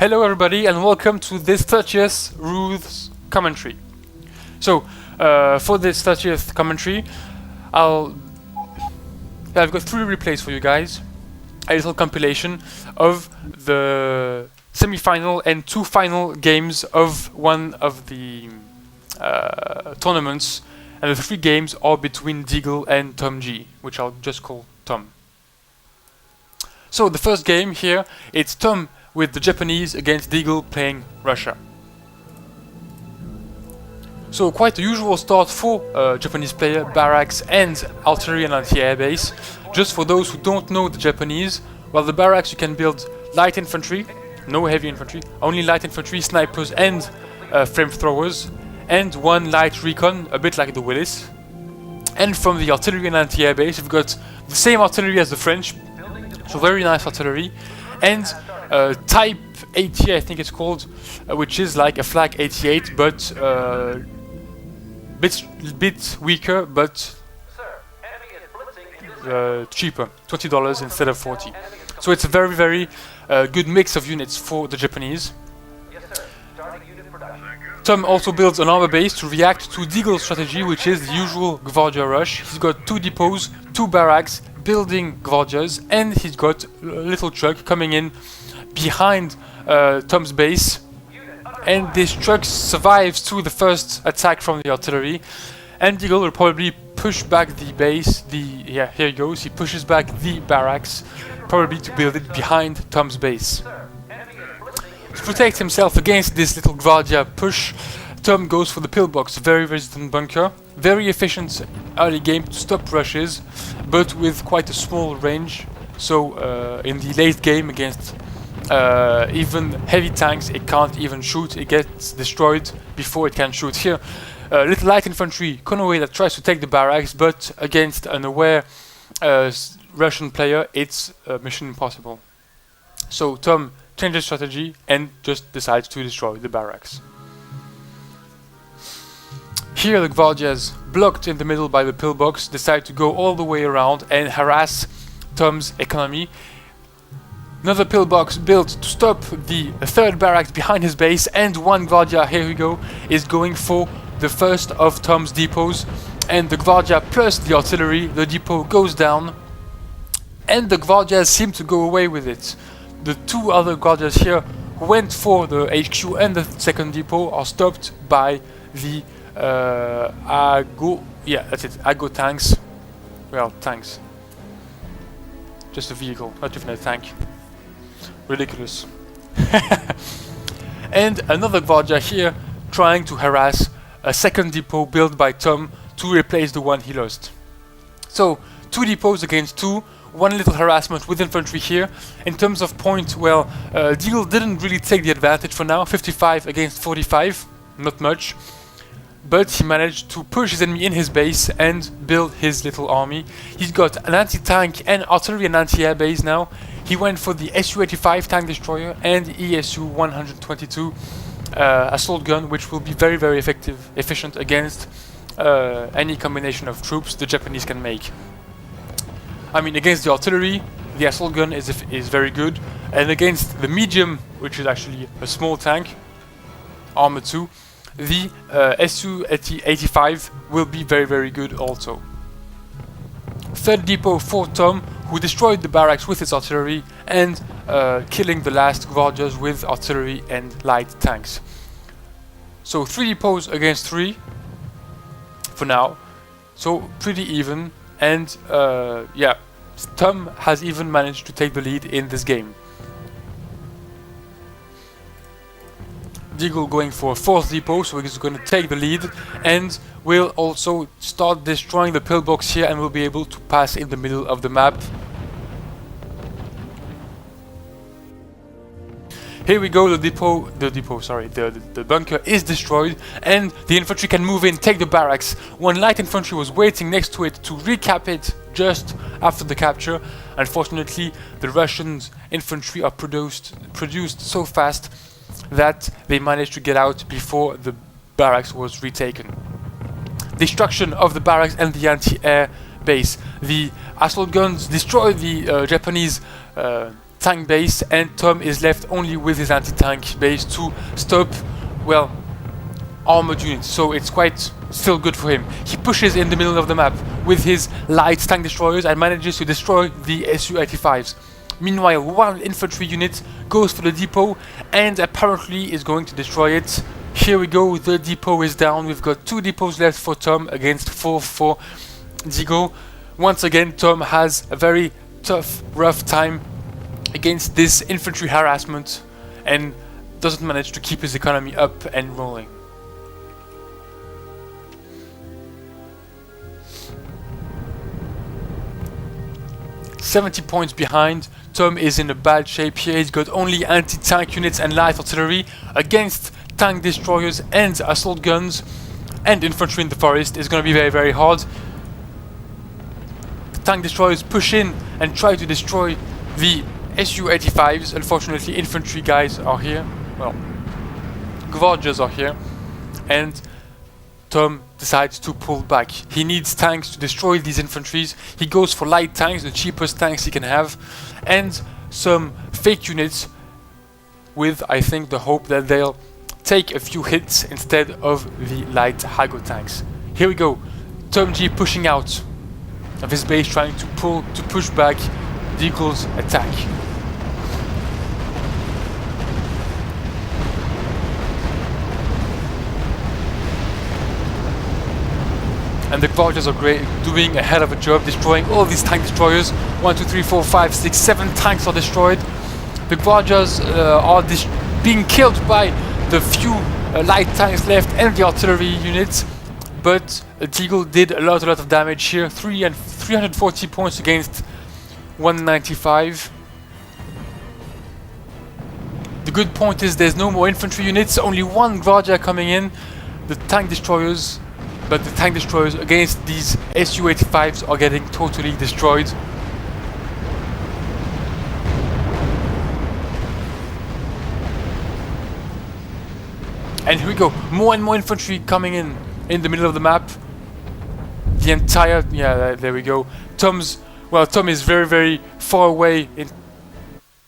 Hello everybody and welcome to this 30th RUSE commentary. So, for this 30th commentary, I've got 3 replays for you guys. A little compilation of the semi-final and 2 final games of one of the tournaments, and the 3 games are between Deagle and Tomg, which I'll just call Tom. So the first game here, it's Tom with the Japanese against Deagle playing Russia. So quite a usual start for Japanese player, barracks and artillery and anti-air base. Just for those who don't know the Japanese, well, the barracks you can build light infantry, no heavy infantry, only light infantry, snipers and flamethrowers, and 1 light recon, a bit like the Willis. And from the artillery and anti-air base, you've got the same artillery as the French, so very nice artillery, and Type 80, I think it's called, which is like a Flak 88, but bit weaker, but cheaper, $20 instead of 40. So it's a very good mix of units for the Japanese. Tom also builds an armor base to react to Deagle's strategy, which is the usual Gvardia rush. He's got 2 depots, 2 barracks, building Gvardias, and he's got a little truck coming in behind Tom's base, and this truck survives to the first attack from the artillery, and Deagle will probably push back the base, here he goes, he pushes back the barracks, probably to build it behind Tom's base. To protect himself against this little Gvardia push, Tom goes for the pillbox, very resistant bunker, very efficient early game to stop rushes, but with quite a small range, so in the late game against even heavy tanks it can't even shoot, it gets destroyed before it can shoot. Here, little light infantry convoy that tries to take the barracks, but against an aware Russian player it's mission impossible. So Tom changes strategy and just decides to destroy the barracks. Here the Gvardias, blocked in the middle by the pillbox, decide to go all the way around and harass Tom's economy. Another pillbox built to stop the 3rd barracks behind his base, and 1 Gvardia, here we go, is going for the first of Tom's depots, and the Gvardia plus the artillery, the depot goes down, and the Gvardias seem to go away with it. The 2 other Gvardias here who went for the HQ and the 2nd depot are stopped by the Ago tanks. Well, tanks. Just a vehicle, not even a tank. Ridiculous. And another Gvardia here trying to harass a 2nd depot built by Tom to replace the one he lost. So 2 depots against 2, 1 little harassment with infantry here. In terms of point, well, Deagle didn't really take the advantage for now, 55 against 45, not much. But he managed to push his enemy in his base and build his little army. He's got an anti-tank and artillery and anti-air base now. He went for the Su-85 tank destroyer and ESU-122 assault gun, which will be very efficient against any combination of troops the Japanese can make. I mean, against the artillery, the assault gun is very good, and against the medium, which is actually a small tank, armor 2, the Su-85 will be very good also. 3rd depot for Tom, who destroyed the barracks with his artillery and killing the last Gvardias with artillery and light tanks. So 3 depots against 3 for now, so pretty even, and yeah, Tom has even managed to take the lead in this game. Deagle going for a 4th depot, so he's going to take the lead and will also start destroying the pillbox here, and will be able to pass in the middle of the map. Here we go, the bunker is destroyed, and the infantry can move in, take the barracks. 1 light infantry was waiting next to it to recap it just after the capture. Unfortunately, the Russian infantry are produced so fast that they managed to get out before the barracks was retaken. Destruction of the barracks and the anti-air base. The assault guns destroy the Japanese tank base, and Tom is left only with his anti-tank base to stop, well, armored units. So it's quite still good for him. He pushes in the middle of the map with his light tank destroyers and manages to destroy the Su-85s. Meanwhile, one infantry unit goes for the depot and apparently is going to destroy it. Here we go, the depot is down. We've got 2 depots left for Tom against 4 for Deagle. Once again, Tom has a very tough, rough time against this infantry harassment and doesn't manage to keep his economy up and rolling. £70 behind. Tom is in a bad shape here. He's got only anti-tank units and light artillery against tank destroyers and assault guns and infantry in the forest. Is going to be very, very hard. Tank destroyers push in and try to destroy the Su-85s. Unfortunately, infantry guys are here. Well, Gvardias are here, and Tom decides to pull back. He needs tanks to destroy these infantries. He goes for light tanks, the cheapest tanks he can have, and some fake units with, I think, the hope that they'll take a few hits instead of the light Hago tanks. Here we go. Tomg pushing out of his base, trying to push back Deagle's attack. And the Gvardias are great, doing a hell of a job destroying all these tank destroyers. 1, 2, 3, 4, 5, 6, 7 tanks are destroyed. The Gvardias are being killed by the few light tanks left and the artillery units. But Deagle did a lot of damage here. 340 points against 195. The good point is there's no more infantry units, only 1 Gvardia coming in. The tank destroyers, but the tank destroyers against these Su-85s are getting totally destroyed. And here we go, more and more infantry coming in the middle of the map. The entire, yeah, there we go. Tom is very, very far away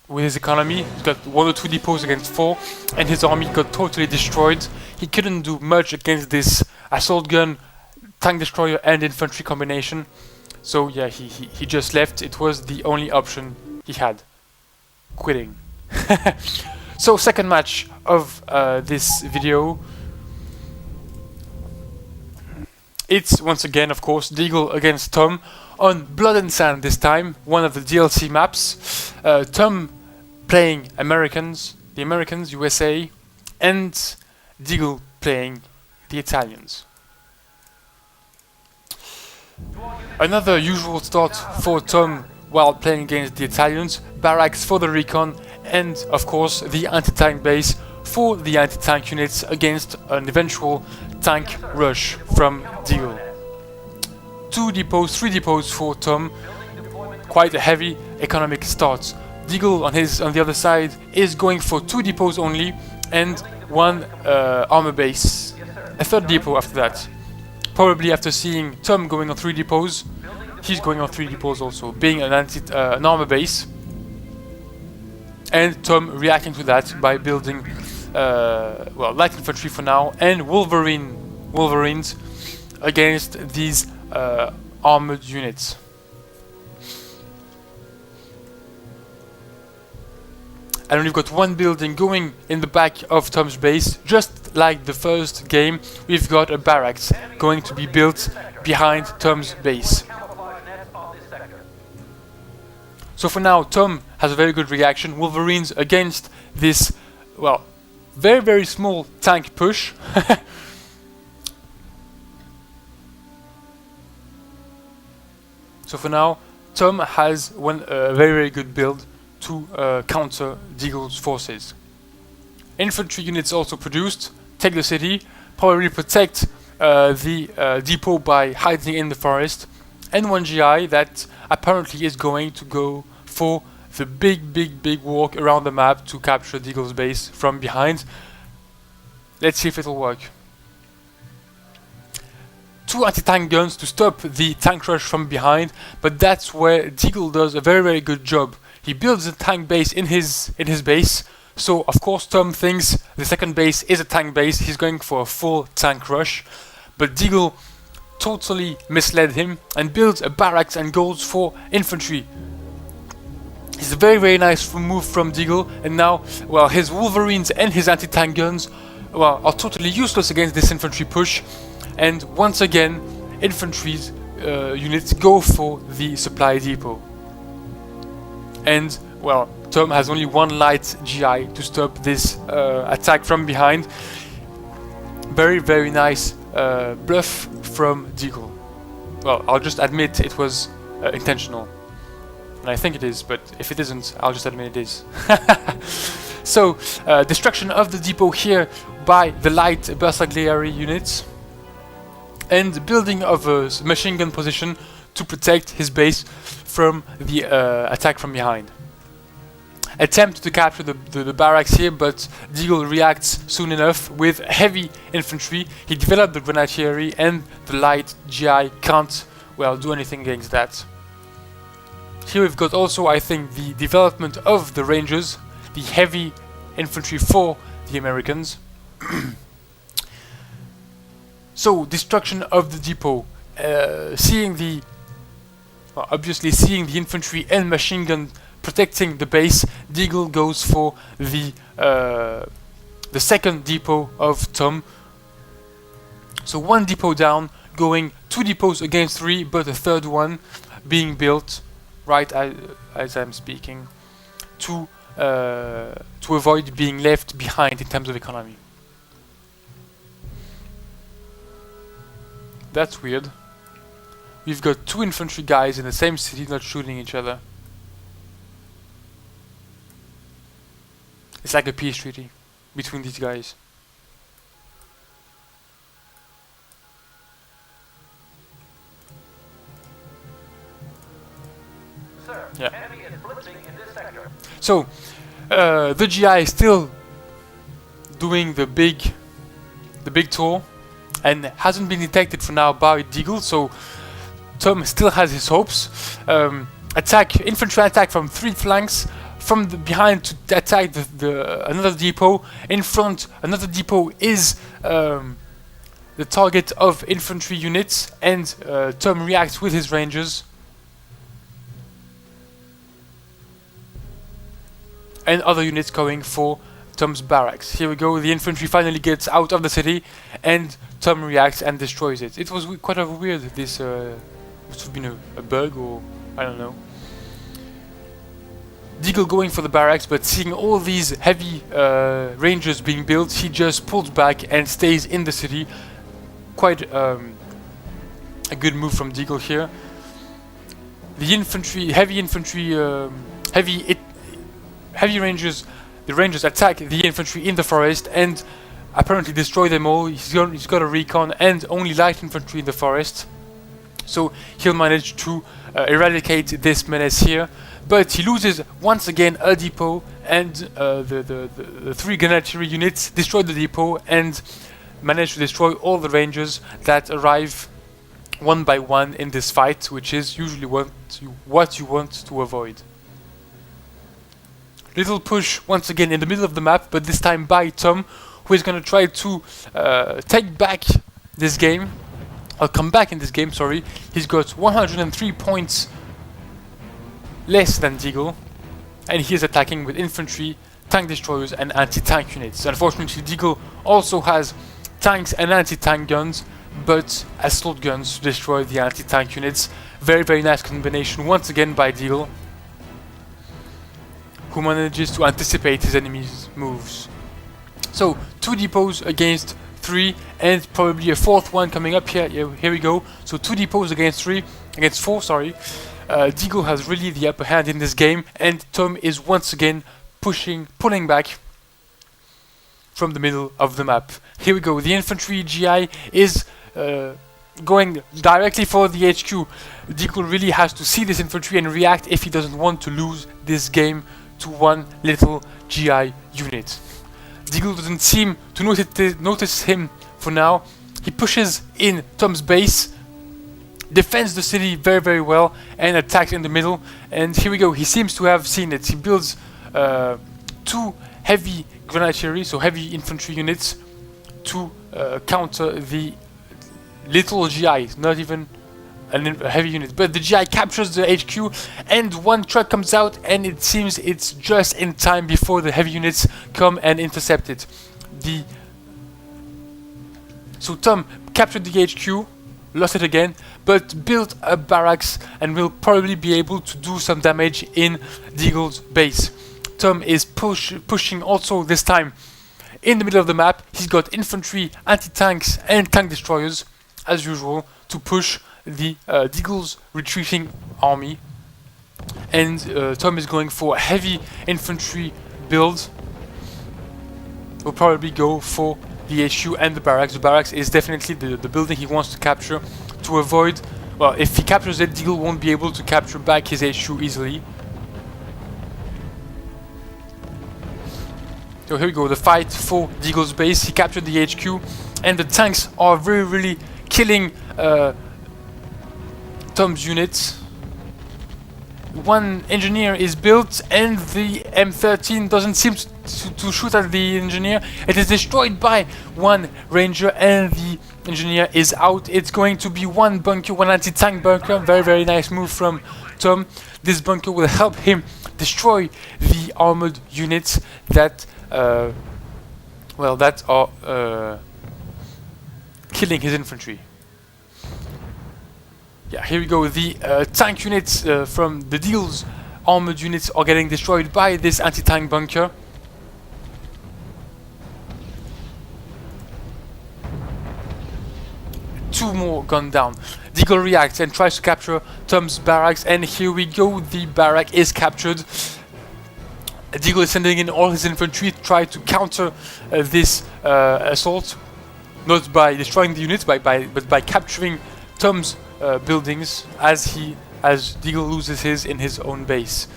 with his economy. He's got 1 or 2 depots against 4, and his army got totally destroyed. He couldn't do much against this assault gun, tank destroyer and infantry combination. So yeah, he just left. It was the only option he had. Quitting. So second match of this video. It's once again, of course, Deagle against Tom on Blood and Sand this time, one of the DLC maps. Tom playing the Americans, USA, and Deagle playing the Italians. Another usual start for Tom while playing against the Italians, barracks for the recon, and of course the anti-tank base for the anti-tank units against an eventual tank rush from Deagle. 2 depots, 3 depots for Tom, quite a heavy economic start. Deagle on the other side is going for 2 depots only and 1 armor base, a 3rd depot after that. Probably after seeing Tom going on 3 depots, he's going on 3 depots also, being an armor base, and Tom reacting to that by building light infantry for now and Wolverines against these armored units. And we've got 1 building going in the back of Tom's base, just like the first game. We've got a barracks going to be built behind Tom's base. So for now, Tom has a very good reaction. Wolverines against this, well, very, very small tank push. So for now, Tom has a very, very good build to counter Deagle's forces. Infantry units also produced, take the city, probably protect the depot by hiding in the forest, and 1 GI that apparently is going to go for the big walk around the map to capture Deagle's base from behind. Let's see if it'll work. 2 anti-tank guns to stop the tank rush from behind, but that's where Deagle does a very, very good job. he builds a tank base in his base. So of course Tom thinks the second base is a tank base. He's going for a full tank rush, but Deagle totally misled him and builds a barracks and goes for infantry. It's a very nice move from Deagle, and now, well, his Wolverines and his anti-tank guns, well, are totally useless against this infantry push, and once again infantry units go for the supply depot. And well, Tom has only one light GI to stop this attack from behind. Very nice bluff from Deagle. Well, I'll just admit it was intentional. And I think it is, but if it isn't, I'll just admit it is. So, destruction of the depot here by the light Bersaglieri units, and building of a machine gun position to protect his base from the attack from behind. Attempt to capture the barracks here, but Deagle reacts soon enough with heavy infantry. He developed the grenadieri, and the light GI can't, well, do anything against that. Here we've got also, I think, the development of the Rangers, the heavy infantry for the Americans. So, destruction of the depot. Obviously seeing the infantry and machine gun protecting the base, Deagle goes for the second depot of Tom. So one depot down, going 2 depots against 3, but a third one being built right as I'm speaking to avoid being left behind in terms of economy. That's weird. We've got 2 infantry guys in the same city not shooting each other. It's like a peace treaty between these guys. Sir, yeah. enemy is blitzing in this sector. So, the GI is still doing the big tour and hasn't been detected for now by Deagle, so Tom still has his hopes. Infantry attack from 3 flanks, from the behind to attack another depot. In front, another depot is the target of infantry units, and Tom reacts with his Rangers. And other units going for Tom's barracks. Here we go, the infantry finally gets out of the city, and Tom reacts and destroys it. It was quite weird, this must have been a bug, or I don't know. Deagle going for the barracks, but seeing all these heavy Rangers being built, he just pulls back and stays in the city. Quite a good move from Deagle here. The infantry, heavy Rangers, the Rangers attack the infantry in the forest and apparently destroy them all. He's got a recon and only light infantry in the forest, so he'll manage to eradicate this menace here. But he loses once again a depot, and the 3 grenadier units destroy the depot and manage to destroy all the Rangers that arrive one by one in this fight, which is usually what you want to avoid. Little push once again in the middle of the map, but this time by Tom, who is going to try to take back this game. I'll come back in this game, sorry. He's got 103 points less than Deagle, and he is attacking with infantry, tank destroyers and anti-tank units. Unfortunately, Deagle also has tanks and anti-tank guns, but assault guns to destroy the anti-tank units. Very nice combination once again by Deagle, who manages to anticipate his enemy's moves. So 2 depots against 3, and probably a 4th one coming up here. Here we go. So 2 depots against 4. Sorry. Deagle has really the upper hand in this game, and Tom is once again pulling back from the middle of the map. Here we go. The infantry GI is going directly for the HQ. Deagle really has to see this infantry and react if he doesn't want to lose this game to one little GI unit. Deagle doesn't seem to notice him for now. He pushes in Tom's base. defends the city very, very well and attacks in the middle. And here we go. He seems to have seen it. He builds 2 heavy grenadier, so heavy infantry units, to counter the little GI. Not even a heavy unit, but the GI captures the HQ, and 1 truck comes out, and it seems it's just in time before the heavy units come and intercept it. So Tom captured the HQ, lost it again, but built a barracks and will probably be able to do some damage in Deagle's base. Tom is pushing also this time in the middle of the map. He's got infantry, anti-tanks and tank destroyers as usual to push the Deagle's retreating army. And Tom is going for a heavy infantry build. Will probably go for the HQ and the barracks. The barracks is definitely the building he wants to capture to avoid, well, if he captures it, Deagle won't be able to capture back his HQ easily. So here we go, the fight for Deagle's base. He captured the HQ, and the tanks are really killing Tom's units. 1 engineer is built, and the M13 doesn't seem to shoot at the engineer. It is destroyed by 1 ranger, and the engineer is out. It's going to be 1 bunker, 1 anti-tank bunker. Very nice move from Tom. This bunker will help him destroy the armored units that are killing his infantry. Yeah, here we go. The tank units from the Deagle's armored units are getting destroyed by this anti-tank bunker. Two more gone down. Deagle reacts and tries to capture Tom's barracks, and here we go. The barrack is captured. Deagle is sending in all his infantry to try to counter this assault, not by destroying the units, but by capturing Tom's buildings as Deagle loses his in his own base.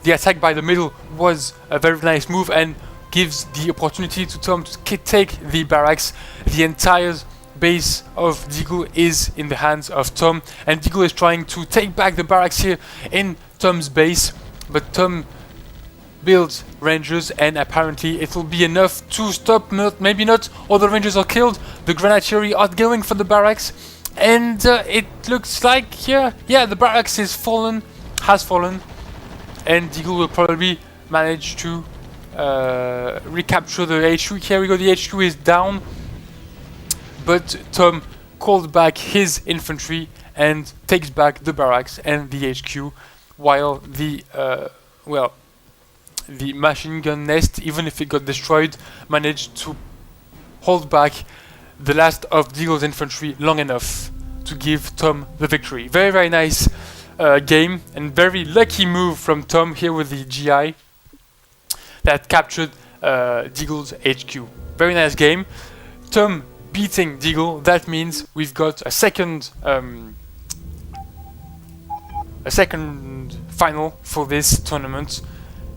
The attack by the middle was a very nice move and gives the opportunity to Tom to take the barracks. The entire base of Deagle is in the hands of Tom, and Deagle is trying to take back the barracks here in Tom's base, but Tom builds rangers, and apparently it will be enough to stop. Maybe not. All the rangers are killed. The grenadieri are going for the barracks, and it looks like the barracks has fallen, and Deagle will probably manage to recapture the HQ. Here we go. The HQ is down, but Tom called back his infantry and takes back the barracks and the HQ, while the the machine gun nest, even if it got destroyed, managed to hold back the last of Deagle's infantry long enough to give Tom the victory. Very nice game, and very lucky move from Tom here with the GI that captured Deagle's HQ. Very nice game. Tom beating Deagle, that means we've got a second final for this tournament.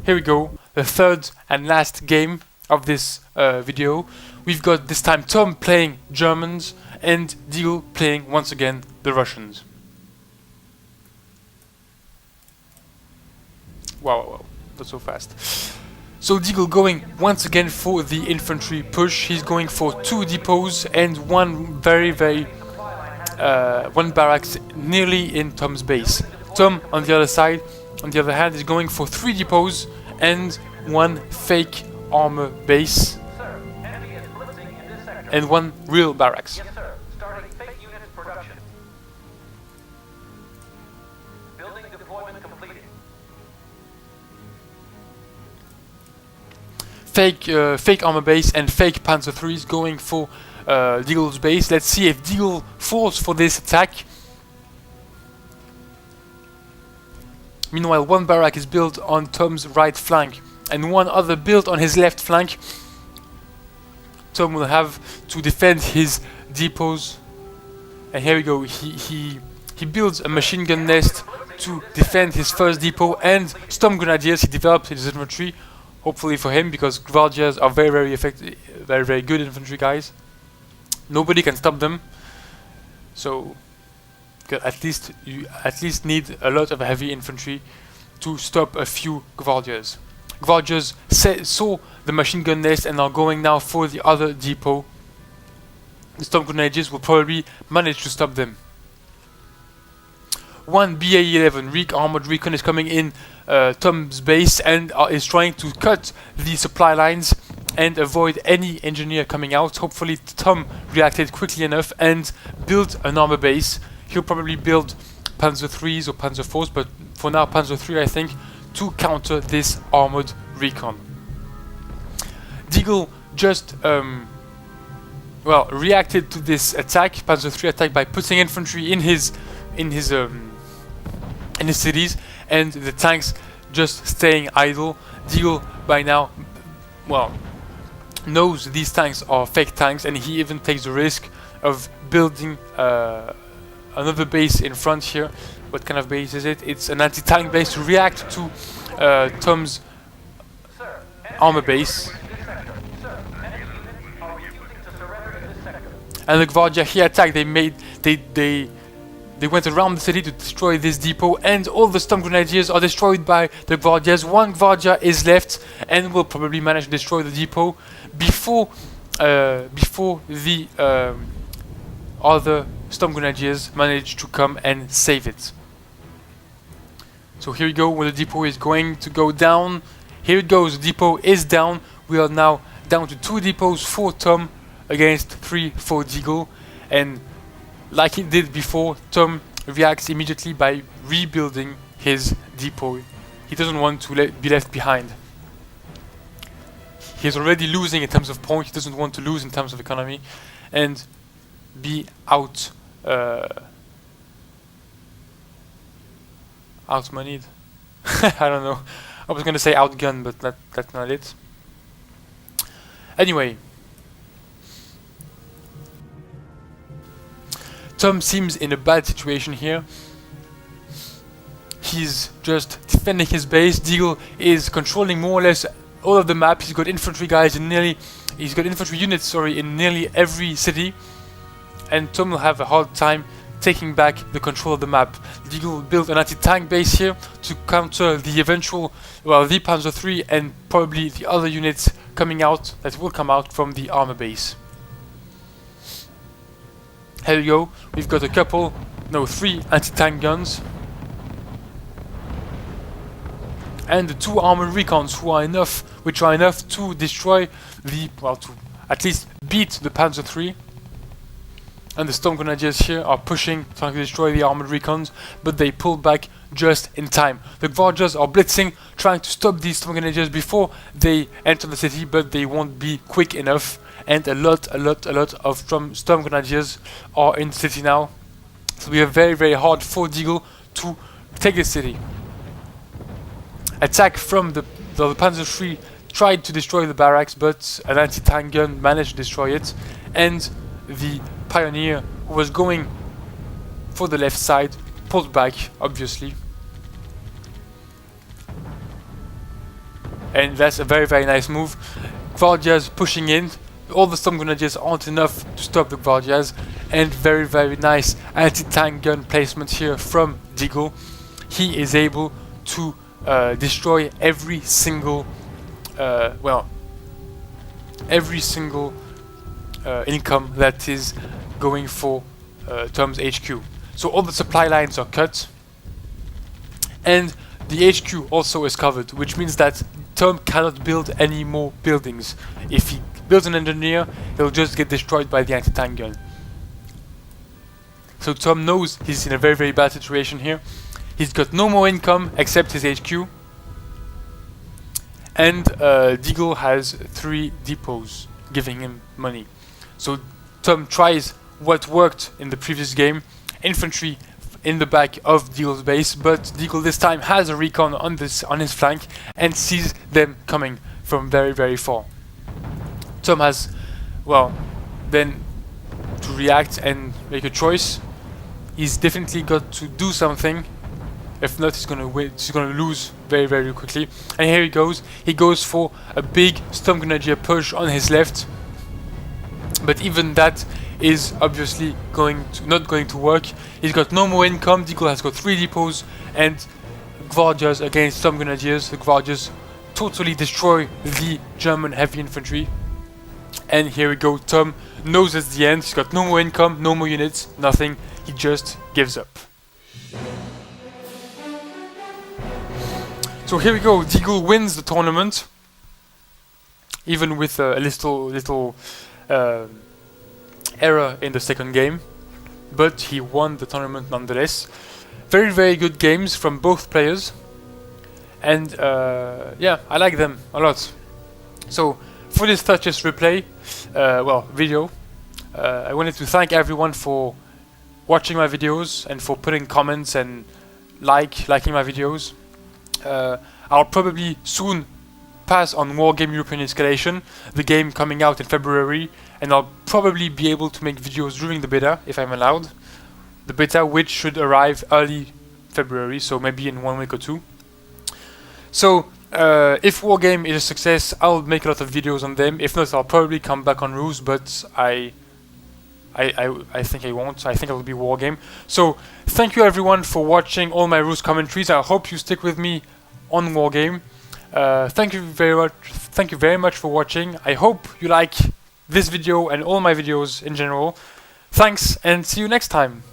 Here we go, the third and last game of this video. We've got this time Tom playing Germans and Deagle playing once again the Russians. Wow, not so fast. So Deagle going once again for the infantry push. He's going for 2 depots and one one barracks nearly in Tom's base. Tom on the other side, on the other hand, is going for 3 depots and 1 fake armor base. Sir, enemy is blitzing in this sector. And 1 real barracks. Yes, sir. Starting fake unit production. Building deployment completed. Fake armor base and fake Panzer IIIs going for Deagle's base. Let's see if Deagle falls for this attack. Meanwhile, 1 barrack is built on Tom's right flank and 1 other built on his left flank. Tom will have to defend his depots. And here we go. He builds a machine gun nest to defend his first depot, and Storm Grenadiers he developed his infantry. Hopefully for him, because Gvardias are very effective, very good infantry guys. Nobody can stop them. So At least you need a lot of heavy infantry to stop a few Gvardias. Gvardias saw the machine gun nest and are going now for the other depot. The storm grenadiers will probably manage to stop them. One BA-11 armored recon is coming in Tom's base and is trying to cut the supply lines and avoid any engineer coming out. Hopefully Tom reacted quickly enough and built an armor base. He'll probably build Panzer 3s or Panzer 4s, but for now Panzer 3 I think, to counter this armored recon. Deagle just reacted to this attack, Panzer 3 attack, by putting infantry in his cities and the tanks just staying idle. Deagle by now, knows these tanks are fake tanks, and he even takes the risk of building another base in front here. What kind of base is it? It's an anti-tank base to react to Tom's armor base. And the Gvardia here attacked. They went around the city to destroy this depot, and all the storm grenadiers are destroyed by the Gvardias. One Gvardia is left and will probably manage to destroy the depot before the other storm grenadiers manage to come and save it. So here we go, when the depot is going to go down. Here it goes, the depot is down. We are now down to 2 depots for Tom against 3 for Deagle, and like he did before, Tom reacts immediately by rebuilding his depot. He doesn't want to be left behind. He's already losing in terms of points. He doesn't want to lose in terms of economy and be outmoneyed. I don't know. I was gonna say outgunned, but that's not it. Anyway, Tom seems in a bad situation here. He's just defending his base. Deagle is controlling more or less all of the map. He's got infantry guys in infantry units, in nearly every city. And Tom will have a hard time taking back the control of the map. Deagle built an anti-tank base here to counter the eventual, the Panzer 3 and probably the other units that will come out from the armor base. Here we go, we've got 3 anti-tank guns. And the 2 armored recons which are enough to destroy to at least beat the Panzer 3. And the storm grenadiers here are pushing, trying to destroy the armored recons, but they pull back just in time. The Gvardias are blitzing, trying to stop these storm grenadiers before they enter the city, but they won't be quick enough. And a lot of storm grenadiers are in the city now. So we are very, very hard for Deagle to take the city. Attack from the Panzer 3 tried to destroy the barracks, but an anti-tank gun managed to destroy it. And the Pioneer, who was going for the left side, pulled back, obviously. And that's a very, very nice move. Gvardias pushing in. All the storm grenadiers aren't enough to stop the Gvardias, and very, very nice anti-tank gun placement here from Deagle. He is able to destroy every single income that is going for Tom's HQ. So all the supply lines are cut, and the HQ also is covered, which means that Tom cannot build any more buildings. If he builds an engineer, he'll just get destroyed by the anti-tank gun. So Tom knows he's in a very, very bad situation here. He's got no more income except his HQ, and Deagle has 3 depots giving him money. So Tom tries what worked in the previous game, infantry in the back of Deagle's base, but Deagle this time has a recon on his flank and sees them coming from very, very far. Tom has, then to react and make a choice. He's definitely got to do something. If not, he's gonna lose very, very quickly. And here he goes. He goes for a big storm grenadier push on his left. but even that is obviously not going to work. He's got no more income. Deagle has got 3 depots, and Gvardias against some Grenadiers. The Gvardias totally destroy the German heavy infantry. And here we go, Tom knows it's the end. He's got no more income, no more units, nothing. He just gives up. So here we go, Deagle wins the tournament, even with a little error in the second game, but he won the tournament nonetheless. Very, very good games from both players, and yeah, I like them a lot. So for this RUSE Replay video, I wanted to thank everyone for watching my videos and for putting comments and liking my videos. I'll probably soon pass on Wargame European Escalation, the game coming out in February, and I'll probably be able to make videos during the beta if I'm allowed. The beta, which should arrive early February, so maybe in 1 week or 2. So if Wargame is a success, I'll make a lot of videos on them. If not, I'll probably come back on RUSE, but I think I won't. I think it will be Wargame. So thank you everyone for watching all my RUSE commentaries. I hope you stick with me on Wargame. Thank you very much for watching. I hope you like this video and all my videos in general. Thanks, and see you next time.